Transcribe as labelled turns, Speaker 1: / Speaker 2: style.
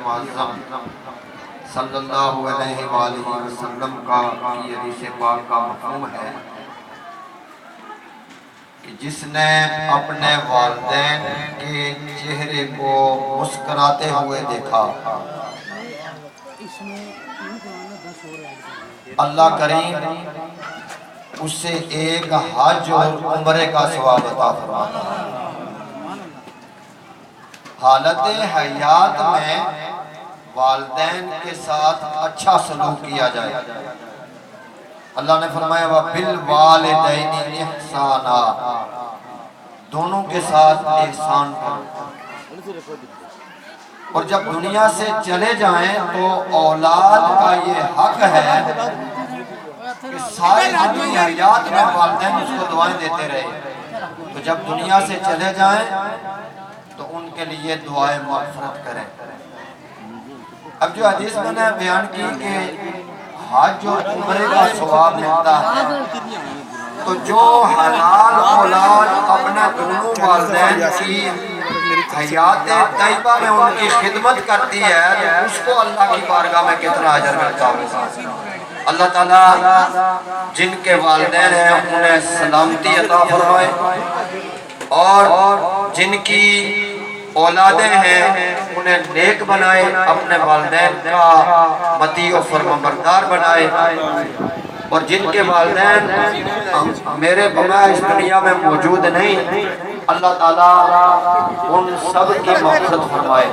Speaker 1: معظم صلی اللہ علیہ وآلہ وسلم کی حدیث پاک کا مفہوم ہے کہ جس نے اپنے والدین کے چہرے کو مسکراتے ہوئے دیکھا، اللہ کریم اسے ایک حج اور عمرے کا ثواب عطا فرماتا ہے۔ حالت حیات میں والدین کے ساتھ اچھا سلوک کیا جائے۔ اللہ نے فرمایا وَبِالْوَالِدَيْنِ إِحْسَانًا، دونوں کے ساتھ احسان کرو۔ اور جب دنیا سے چلے جائیں تو اولاد کا یہ حق ہے کہ ساری زندگی حیات میں والدین اس کو دعائیں دیتے رہے، تو جب دنیا سے چلے جائیں تو ان کے لیے دعائیں مغفرت کریں۔ اب جو حدیث میں نے بیان کی کہ حج اور عمرے کا ثواب ملتا ہے، تو جو حلال اولاد اپنے دونوں والدین کی حیات طیبہ میں ان کی خدمت کرتی ہے تو اس کو اللہ کی بارگاہ میں کتنا اجر ملتا ہوگا۔ اللہ تعالیٰ جن کے والدین ہیں انہیں سلامتی عطا فرمائے، اور جن کی اولادیں ہیں انہیں نیک بنائے، اپنے والدین کا مطیع و فرمانبردار بنائے، اور جن کے والدین میرے بغیر اس دنیا میں موجود نہیں، اللہ تعالیٰ ان سب کی مغفرت فرمائے۔